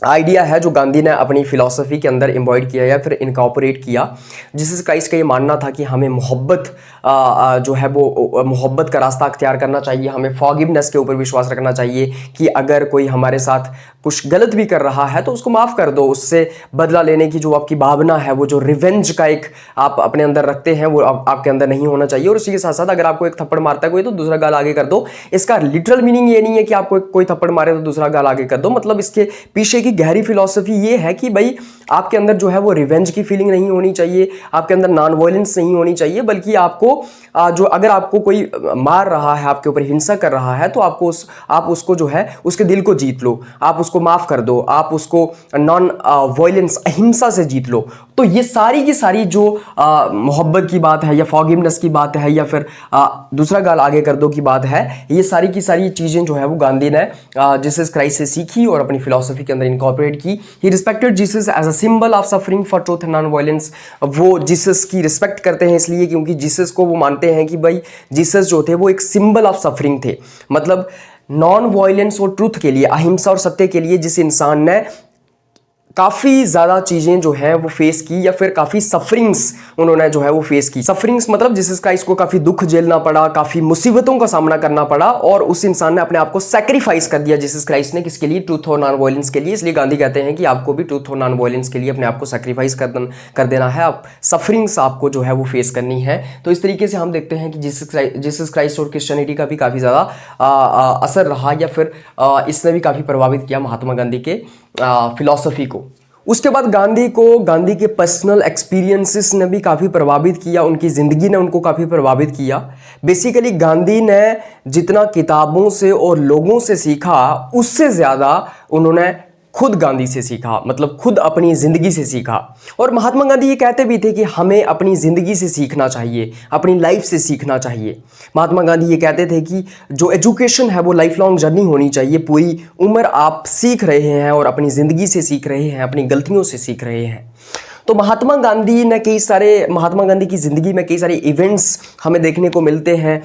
आइडिया है जो गांधी ने अपनी फिलॉसफी के अंदर इम्बॉइड किया या फिर इनकॉर्पोरेट किया। जीसस क्राइस्ट का ये मानना था कि हमें मोहब्बत जो है वो मोहब्बत का रास्ता अख्तियार करना चाहिए, हमें फॉरगिवनेस के ऊपर विश्वास रखना चाहिए कि अगर कोई हमारे साथ कुछ गलत भी कर रहा है तो उसको माफ़ कर दो। उससे बदला लेने की जो आपकी भावना है, वो जो रिवेंज का एक आप अपने अंदर रखते हैं, वो आपके अंदर नहीं होना चाहिए। और उसी के साथ साथ अगर आपको एक थप्पड़ मारता है कोई तो दूसरा गाल आगे कर दो। इसका लिटरल मीनिंग ये नहीं है कि आपको कोई थप्पड़ मारे तो दूसरा गाल आगे कर दो, मतलब इसके पीछे की गहरी फिलॉसफी ये है कि भाई आपके अंदर जो है वो रिवेंज की फीलिंग नहीं होनी चाहिए, आपके अंदर नॉन वायलेंस नहीं होनी चाहिए, बल्कि आपको जो अगर आपको कोई मार रहा है, आपके ऊपर हिंसा कर रहा है, तो आप उसको जो है उसके दिल को जीत लो, आप उसको माफ कर दो, आप उसको नॉन वायलेंस अहिंसा से जीत लो। तो ये सारी की सारी जो मोहब्बत की बात है या फॉरगिवनेस की बात है या फिर दूसरा गाल आगे कर दो की बात है, ये सारी की सारी चीज़ें जो है वो गांधी ने जीसस क्राइस्ट से सीखी और अपनी फिलॉसफी के अंदर इनकॉर्पोरेट की। He respected Jesus as a symbol of suffering for truth and non violence. वो जीसस की रिस्पेक्ट करते हैं इसलिए क्योंकि जीसस को वो मानते हैं कि भाई जीसस जो थे वो एक सिंबल ऑफ सफरिंग थे, मतलब नॉन वायलेंस और ट्रूथ के लिए, अहिंसा और सत्य के लिए जिस इंसान ने काफ़ी ज़्यादा चीज़ें जो है वो फेस की या फिर काफ़ी सफरिंग्स उन्होंने जो है वो फेस की। सफरिंग्स मतलब जीसस क्राइस्ट को काफ़ी दुख झेलना पड़ा, काफ़ी मुसीबतों का सामना करना पड़ा और उस इंसान ने अपने आप को सैक्रिफाइस कर दिया जीसस क्राइस्ट ने, किसके लिए? ट्रूथ और नॉन वायलेंस के लिए। इसलिए गांधी कहते हैं कि आपको भी ट्रूथ और नॉन वायलेंस के लिए अपने आप को सैक्रिफाइस कर देना है, आप सफरिंग्स आपको जो है वो फेस करनी है। तो इस तरीके से हम देखते हैं कि जीसस क्राइस्ट और क्रिश्चियनिटी का भी काफ़ी ज़्यादा असर रहा या फिर इसने भी काफ़ी प्रभावित किया महात्मा गांधी के फिलॉसफी को। उसके बाद गांधी के पर्सनल एक्सपीरियंसेस ने भी काफ़ी प्रभावित किया, उनकी ज़िंदगी ने उनको काफ़ी प्रभावित किया। बेसिकली गांधी ने जितना किताबों से और लोगों से सीखा उससे ज़्यादा उन्होंने खुद गांधी से सीखा, मतलब खुद अपनी ज़िंदगी से सीखा। और महात्मा गांधी ये कहते भी थे कि हमें अपनी ज़िंदगी से सीखना चाहिए, अपनी लाइफ से सीखना चाहिए। महात्मा गांधी ये कहते थे कि जो एजुकेशन है वो लाइफ लॉन्ग जर्नी होनी चाहिए, पूरी उम्र आप सीख रहे हैं और अपनी ज़िंदगी से सीख रहे हैं, अपनी गलतियों से सीख रहे हैं। तो महात्मा गांधी की ज़िंदगी में कई सारे इवेंट्स हमें देखने को मिलते हैं।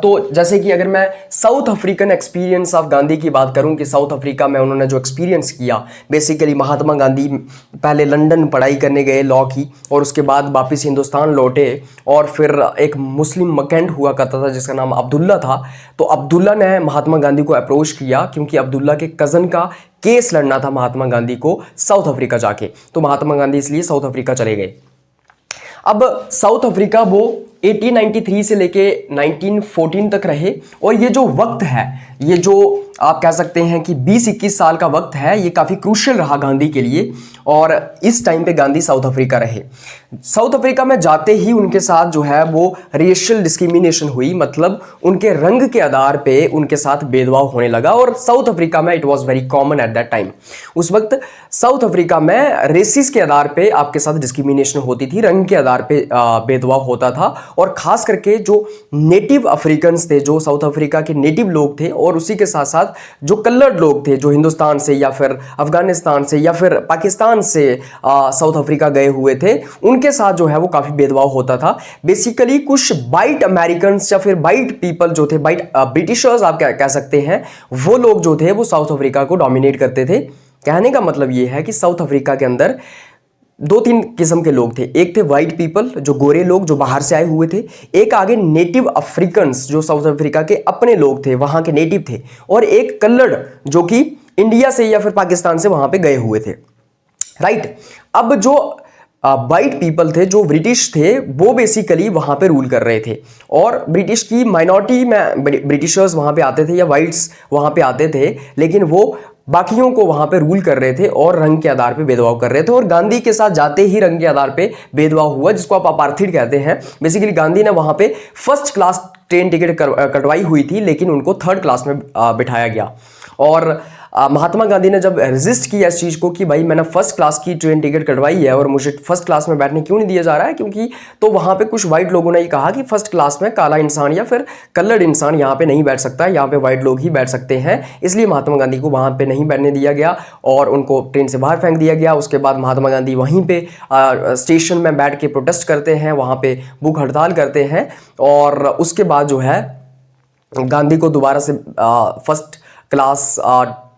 तो जैसे कि अगर मैं south African experience of Gandhi की बात करूं कि साउथ अफ्रीका में उन्होंने जो एक्सपीरियंस किया, बेसिकली महात्मा गांधी पहले लंदन पढ़ाई करने गए लॉ की और उसके बाद वापस हिंदुस्तान लौटे और फिर एक मुस्लिम मर्चेंट हुआ करता था जिसका नाम अब्दुल्ला था। तो अब्दुल्ला ने महात्मा गांधी को अप्रोच किया क्योंकि अब्दुल्ला के कज़न का केस लड़ना था महात्मा गांधी को साउथ अफ्रीका जाके। तो महात्मा गांधी इसलिए साउथ अफ्रीका चले गए। अब साउथ अफ्रीका वो 1893 से लेके 1914 तक रहे और ये जो वक्त है, ये जो आप कह सकते हैं कि 20-21 साल का वक्त है, ये काफ़ी क्रूशियल रहा गांधी के लिए और इस टाइम पे गांधी साउथ अफ्रीका रहे। साउथ अफ्रीका में जाते ही उनके साथ जो है वो रेशियल डिस्क्रिमिनेशन हुई, मतलब उनके रंग के आधार पे उनके साथ भेदभाव होने लगा और साउथ अफ्रीका में it was very common at that time. उस वक्त साउथ अफ्रीका में रेसिस के आधार पे आपके साथ डिस्क्रिमिनेशन होती थी, रंग के आधार पे भेदभाव होता था और खास करके जो नेटिव अफ्रीकन्स थे, जो साउथ अफ्रीका के नेटिव लोग थे और उसी के साथ साथ जो कलर्ड लोग थे जो हिंदुस्तान से या फिर अफगानिस्तान से या फिर पाकिस्तान से साउथ अफ्रीका गए हुए थे, उनके साथ जो है वो काफ़ी भेदभाव होता था। बेसिकली कुछ वाइट अमेरिकन या फिर वाइट पीपल जो थे, वाइट ब्रिटिशर्स आप क्या कह सकते हैं, वो लोग जो थे वो साउथ अफ्रीका को डोमिनेट करते थे। कहने का मतलब ये है कि साउथ अफ्रीका के अंदर 2-3 किस्म के लोग थे। एक थे वाइट पीपल, जो गोरे लोग जो बाहर से आए हुए थे, एक आगे नेटिव अफ्रीकन्स जो साउथ अफ्रीका के अपने लोग थे, वहाँ के नेटिव थे, और एक कलर्ड जो कि इंडिया से या फिर पाकिस्तान से वहाँ पे गए हुए थे, राइट। अब जो वाइट पीपल थे, जो ब्रिटिश थे, वो बेसिकली वहाँ पे रूल कर रहे थे और ब्रिटिश की माइनॉरिटी में ब्रिटिशर्स वहाँ पे आते थे या वाइट्स वहाँ पे आते थे, लेकिन वो बाकियों को वहाँ पे रूल कर रहे थे और रंग के आधार पे भेदभाव कर रहे थे। और गांधी के साथ जाते ही रंग के आधार पे भेदभाव हुआ, जिसको आप अपार्थाइड कहते हैं। बेसिकली गांधी ने वहाँ पे फर्स्ट क्लास ट्रेन टिकट कटवाई हुई थी, लेकिन उनको थर्ड क्लास में बिठाया गया। और महात्मा गांधी ने जब रेजिस्ट किया इस चीज़ को कि भाई मैंने फर्स्ट क्लास की ट्रेन टिकट कटवाई है और मुझे फर्स्ट क्लास में बैठने क्यों नहीं दिया जा रहा है, क्योंकि तो वहाँ पे कुछ वाइट लोगों ने ये कहा कि फर्स्ट क्लास में काला इंसान या फिर कलर्ड इंसान यहाँ पे नहीं बैठ सकता, यहाँ पे वाइट लोग ही बैठ सकते हैं। इसलिए महात्मा गांधी को वहाँ पे नहीं बैठने दिया गया और उनको ट्रेन से बाहर फेंक दिया गया। उसके बाद महात्मा गांधी वहीं पे स्टेशन में बैठ के प्रोटेस्ट करते हैं, वहाँ पे भूख हड़ताल करते हैं और उसके बाद जो है गांधी को दोबारा से फर्स्ट क्लास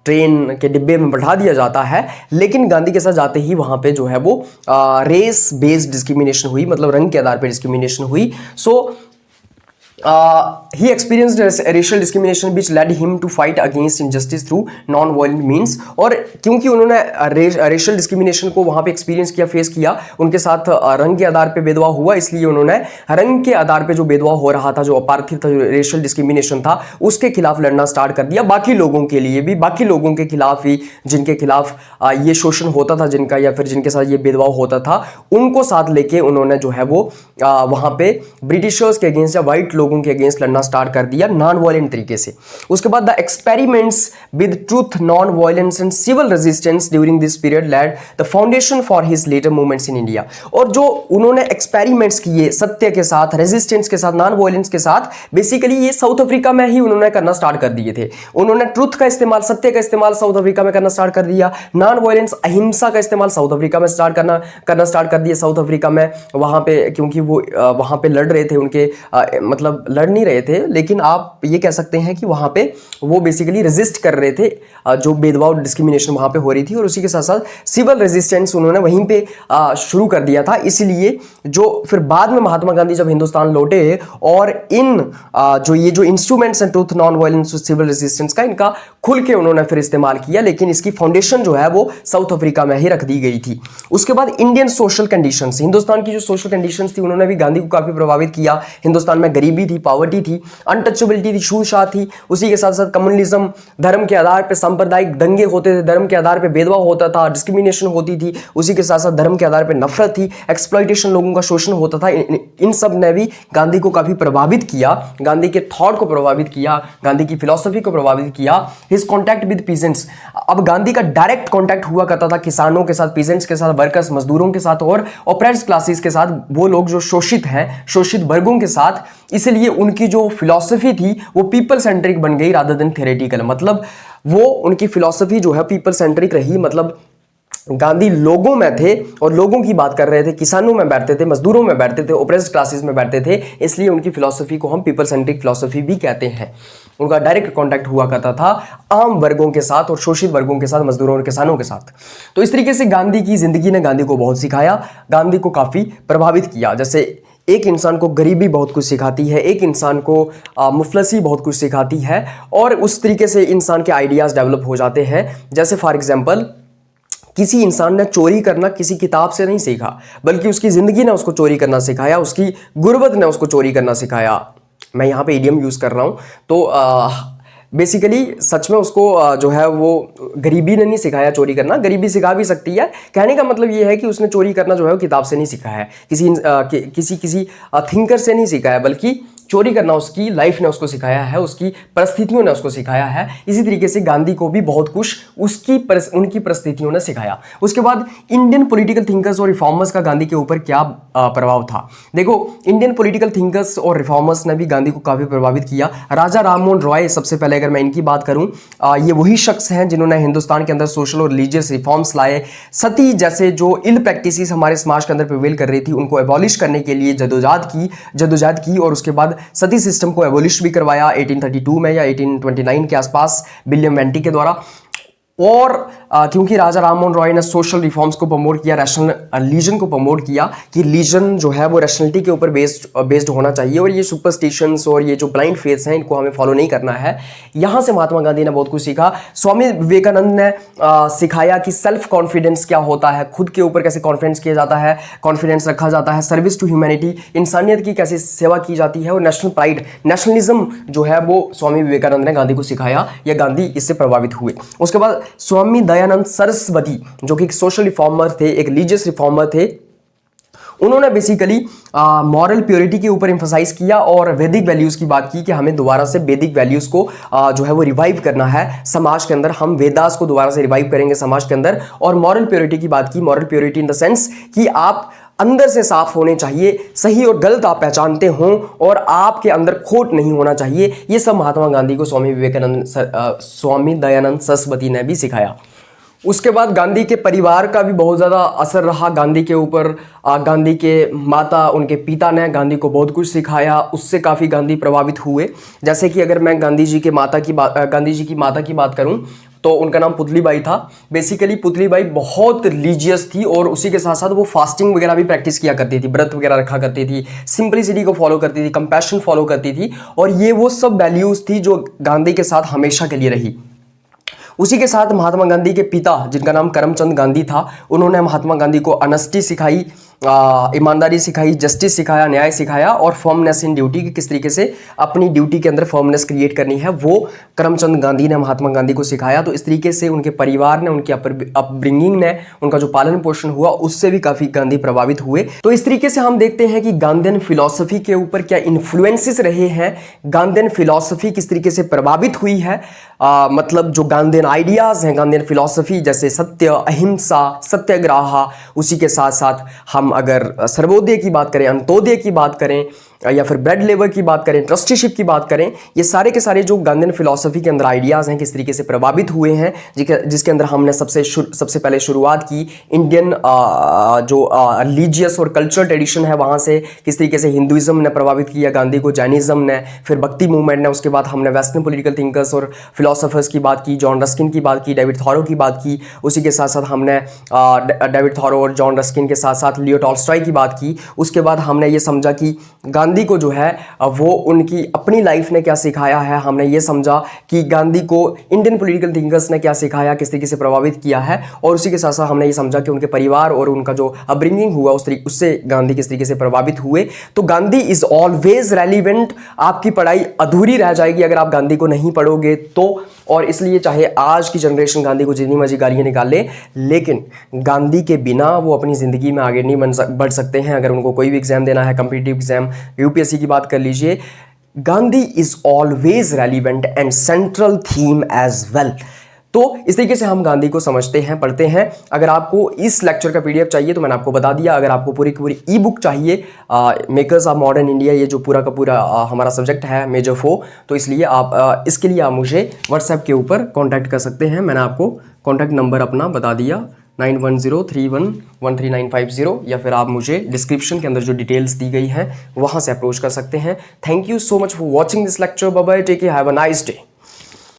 ट्रेन के डिब्बे में बैठा दिया जाता है। लेकिन गांधी के साथ जाते ही वहाँ पे जो है वो रेस बेस्ड डिस्क्रिमिनेशन हुई, मतलब रंग के आधार पर डिस्क्रिमिनेशन हुई। सो he experienced racial discrimination which led him to fight against injustice through non-violent means। और क्योंकि उन्होंने रेशियल डिस्क्रिमिनेशन को वहां पे एक्सपीरियंस किया, फेस किया, उनके साथ रंग के आधार पे भेदभाव हुआ, इसलिए उन्होंने रंग के आधार पे जो भेदभाव हो रहा था, जो अपार्थिव था, जो रेशियल डिस्क्रिमिनेशन था, उसके खिलाफ लड़ना स्टार्ट कर दिया। बाकी लोगों के लिए भी, बाकी लोगों के खिलाफ ही, जिनके खिलाफ ये शोषण होता था जिनका, या फिर जिनके साथ ये भेदभाव होता था, उनको साथ लेके उन्होंने जो है वो वहां पे ब्रिटिशर्स के अगेंस्ट या व्हाइट लोगों के अगेंस्ट लड़ना स्टार्ट कर दिया नॉन वायलेंट तरीके से। उसके बाद the experiments with truth, non violence and civil resistance during this period led the foundation for his later movements in India. और जो उन्होंने एक्सपेरिमेंट्स किए सत्य के साथ, रेजिस्टेंस के साथ, नॉन वायलेंस के साथ, बेसिकली ये साउथ अफ्रीका में ही उन्होंने करना स्टार्ट कर दिए थे। उन्होंने ट्रूथ का इस्तेमाल, सत्य का इस्तेमाल साउथ अफ्रीका में करना स्टार्ट कर दिया। नॉन वायलेंस, अहिंसा का इस्तेमाल साउथ अफ्रीका में करना स्टार्ट कर दिया। साउथ अफ्रीका में वहां पे, क्योंकि वो वहां पे लड़ रहे थे, उनके मतलब लड़ नहीं रहे थे, लेकिन आप ये कह सकते हैं कि वहां पे वो बेसिकली रेजिस्ट कर रहे थे जो भेदभाव, डिस्क्रिमिनेशन वहां पे हो रही थी। और उसी के साथ साथ सिविल रेजिस्टेंस उन्होंने वहीं पे शुरू कर दिया था। इसलिए जो फिर बाद में महात्मा गांधी जब हिंदुस्तान लौटे और इन जो इंस्ट्रूमेंट्स हैं truth, non violence, civil resistance का, इनका खुल के उन्होंने फिर इस्तेमाल किया, लेकिन इसकी फाउंडेशन जो है वो साउथ अफ्रीका में ही रख दी गई थी। उसके बाद इंडियन सोशल कंडीशंस, हिंदुस्तान की जो सोशल कंडीशंस थी, उन्होंने भी गांधी को काफी प्रभावित किया। हिंदुस्तान में गरीबी थी, पॉवर्टी थी, अनटचेबिलिटी थी, छूतछात थी। उसी के साथ साथ कम्युनलिज्म, धर्म के आधार पर सांप्रदायिक दंगे होते थे, धर्म के आधार पर भेदभाव होता था, डिस्क्रिमिनेशन होती थी। उसी के साथ साथ धर्म के आधार पर नफरत थी, एक्सप्लॉइटेशन, लोगों का शोषण होता था। इन सब ने भी गांधी को काफी प्रभावित किया, गांधी के थॉट को प्रभावित किया, गांधी की फिलॉसफी को प्रभावित किया। हिज कॉन्टैक्ट विद पीजेंट्स, अब गांधी का डायरेक्ट कॉन्टैक्ट हुआ करता था किसानों के साथ, पीजेंट्स के साथ, वर्कर्स, मजदूरों के साथ और ऑप्रेस्ड क्लासेस के साथ, वो लोग जो शोषित हैं, शोषित वर्गों के साथ। इसलिए उनकी जो फिलॉसफी थी वो पीपल सेंट्रिक बन गई रादर देन थ्योरेटिकल। मतलब वो उनकी फिलॉसफी जो है पीपल सेंट्रिक रही। मतलब गांधी लोगों में थे और लोगों की बात कर रहे थे, किसानों में बैठते थे, मजदूरों में बैठते थे, ऑप्रेस्ड क्लासेस में बैठते थे। इसलिए उनकी फिलॉसफी को हम पीपल सेंट्रिक फिलॉसफी भी कहते हैं। उनका डायरेक्ट कांटेक्ट हुआ करता था आम वर्गों के साथ और शोषित वर्गों के साथ, मजदूरों और किसानों के साथ। तो इस तरीके से गांधी की जिंदगी ने गांधी को बहुत सिखाया, गांधी को काफी प्रभावित किया। जैसे एक इंसान को गरीबी बहुत कुछ सिखाती है, एक इंसान को मुफलसी बहुत कुछ सिखाती है, और उस तरीके से इंसान के आइडियाज डेवलप हो जाते हैं। जैसे फॉर एग्जाम्पल, किसी इंसान ने चोरी करना किसी किताब से नहीं सीखा, बल्कि उसकी जिंदगी ने उसको चोरी करना सिखाया, उसकी गुर्बत ने उसको चोरी करना सिखाया। मैं यहाँ पे इडियम यूज कर रहा हूँ। तो बेसिकली सच में उसको जो है वो गरीबी ने नहीं सिखाया चोरी करना, गरीबी सिखा भी सकती है। कहने का मतलब ये है कि उसने चोरी करना जो है वो किताब से नहीं सीखा है, किसी थिंकर से नहीं सीखा है, बल्कि चोरी करना उसकी लाइफ ने उसको सिखाया है, उसकी परिस्थितियों ने उसको सिखाया है। इसी तरीके से गांधी को भी बहुत कुछ उनकी परिस्थितियों ने सिखाया। उसके बाद इंडियन पॉलिटिकल थिंकर्स और रिफॉर्मर्स का गांधी के ऊपर क्या प्रभाव था। देखो, इंडियन पॉलिटिकल थिंकर्स और रिफॉर्मर्स ने भी गांधी को काफी प्रभावित किया। राजा राममोहन रॉय, सबसे पहले अगर मैं इनकी बात करूं, ये वही शख्स हैं जिन्होंने हिंदुस्तान के अंदर सोशल और रिलीजियस रिफॉर्म्स लाए। सती जैसे जो इल प्रैक्टिसेस हमारे समाज के अंदर प्रिवेल कर रही थी, उनको एबॉलिश करने के लिए जदोजहद की और उसके बाद सती सिस्टम को एबॉलिश भी करवाया 1832 में या 1829 के आसपास विलियम बेंटिक के द्वारा। और क्योंकि राजा राममोहन रॉय ने सोशल रिफॉर्म्स को प्रमोट किया, रैशनल रिलीजन को प्रमोट किया कि रिलीजन जो है वो रैशनलिटी के ऊपर बेस्ड होना चाहिए, और ये सुपरस्टिशंस और ये जो ब्लाइंड फेथ्स हैं इनको हमें फॉलो नहीं करना है। यहाँ से महात्मा गांधी ने बहुत कुछ सीखा। स्वामी विवेकानंद ने सिखाया कि सेल्फ कॉन्फिडेंस क्या होता है, खुद के ऊपर कैसे कॉन्फिडेंस किया जाता है, कॉन्फिडेंस रखा जाता है, सर्विस टू ह्यूमैनिटी, इंसानियत की कैसे सेवा की जाती है, और नेशनल प्राइड, नेशनलिज्म जो है वो स्वामी विवेकानंद ने गांधी को सिखाया, या गांधी इससे प्रभावित हुए। उसके बाद स्वामी दयानंद सरस्वती, जो कि एक सोशल रिफॉर्मर थे, एक रिलीजियस रिफॉर्मर थे, उन्होंने बेसिकली मॉरल प्योरिटी के ऊपर एम्फसाइज किया और वैदिक वैल्यूज की बात की कि हमें दोबारा से वैदिक वैल्यूज को जो है वो रिवाइव करना है समाज के अंदर। हम वेदास को दोबारा से रिवाइव करेंगे समाज के अंदर। और मॉरल प्योरिटी की बात की, moral purity in the sense कि आप अंदर से साफ होने चाहिए, सही और गलत आप पहचानते हों और आपके अंदर खोट नहीं होना चाहिए। ये सब महात्मा गांधी को स्वामी दयानंद सरस्वती ने भी सिखाया। उसके बाद गांधी के परिवार का भी बहुत ज़्यादा असर रहा गांधी के ऊपर। गांधी के माता, उनके पिता ने गांधी को बहुत कुछ सिखाया, उससे काफ़ी गांधी प्रभावित हुए। जैसे कि अगर मैं गांधी जी की माता की बात करूं तो उनका नाम पुतली बाई था। बेसिकली पुतली बाई बहुत रिलीजियस थी और उसी के साथ साथ वो फास्टिंग वगैरह भी प्रैक्टिस किया करती थी, व्रत वगैरह रखा करती थी, सिंपलिसिटी को फॉलो करती थी, कंपैशन फॉलो करती थी, और ये वो सब वैल्यूज थी जो गांधी के साथ हमेशा के लिए रही। उसी के साथ महात्मा गांधी के पिता, जिनका नाम करमचंद गांधी था, उन्होंने महात्मा गांधी को ऑनेस्टी सिखाई, ईमानदारी सिखाई, जस्टिस सिखाया, न्याय सिखाया और फर्मनेस इन ड्यूटी, कि किस तरीके से अपनी ड्यूटी के अंदर फर्मनेस क्रिएट करनी है, वो करमचंद गांधी ने महात्मा गांधी को सिखाया। तो इस तरीके से उनके परिवार ने, उनकी अपब्रिंगिंग ने, उनका जो पालन पोषण हुआ, उससे भी काफ़ी गांधी प्रभावित हुए। तो इस तरीके से हम देखते हैं कि गांधीयन फिलॉसफी के ऊपर क्या इन्फ्लुएंसेस रहे हैं, गांधीयन फिलॉसफी किस तरीके से प्रभावित हुई है, मतलब जो गांधीयन आइडियाज़ हैं, गांधीयन फिलॉसफी, जैसे सत्य, अहिंसा, सत्याग्रह, उसी के साथ साथ हम अगर सर्वोदय की बात करें, अंत्योदय की बात करें, या फिर ब्रेड लेबर की बात करें, ट्रस्टीशिप की बात करें, ये सारे के सारे जो गांधीयन फिलॉसफी के अंदर आइडियाज़ हैं किस तरीके से प्रभावित हुए हैं, जिसके अंदर हमने सबसे पहले शुरुआत की इंडियन जो रिलीजियस और कल्चरल ट्रेडिशन है वहाँ से, किस तरीके से हिंदुइज्म ने प्रभावित किया गांधी को, जैनिज्म ने, फिर भक्ति मूवमेंट ने, उसके बाद हमने वेस्टर्न पॉलिटिकल थिंकर्स और फिलोसोफर्स की बात की, जॉन रस्किन की बात की, डेविड थॉरो की बात की, उसी के साथ साथ हमने डेविड थॉरो और जॉन रस्किन के साथ साथ लियो टॉल्स्टॉय की बात की। उसके बाद हमने ये समझा कि गांधी को जो है वो उनकी अपनी लाइफ ने क्या सिखाया है, हमने ये समझा कि गांधी को इंडियन पॉलिटिकल थिंकर्स ने क्या सिखाया, किस तरीके से प्रभावित किया है, और उसी के साथ साथ हमने ये समझा कि उनके परिवार और उनका जो अपब्रिंगिंग हुआ उससे गांधी किस तरीके से प्रभावित हुए। तो गांधी इज ऑलवेज रेलिवेंट। आपकी पढ़ाई अधूरी रह जाएगी अगर आप गांधी को नहीं पढ़ोगे तो, और इसलिए चाहे आज की जनरेशन गांधी को जितनी मर्जी गालियां निकाले, लेकिन गांधी के बिना वो अपनी ज़िंदगी में आगे नहीं बढ़ सकते हैं। अगर उनको कोई भी एग्जाम देना है, कम्पिटिटिव एग्जाम, यूपीएससी की बात कर लीजिए, Gandhi is always relevant and central theme as well. तो इस तरीके से हम गांधी को समझते हैं, पढ़ते हैं। अगर आपको इस लेक्चर का पीडीएफ चाहिए तो मैंने आपको बता दिया। अगर आपको पूरी की पूरी ई बुक चाहिए, मेकर्स ऑफ मॉडर्न इंडिया, ये जो पूरा का पूरा हमारा सब्जेक्ट है मेजर 4, तो इसलिए आप इसके लिए आप मुझे व्हाट्सएप के ऊपर कॉन्टैक्ट कर सकते हैं। मैंने आपको कॉन्टैक्ट नंबर अपना बता दिया, 9103113950, या फिर आप मुझे डिस्क्रिप्शन के अंदर जो डिटेल्स दी गई हैं वहाँ से अप्रोच कर सकते हैं। Thank you so much for watching this lecture. Bye bye, take care, have a nice day.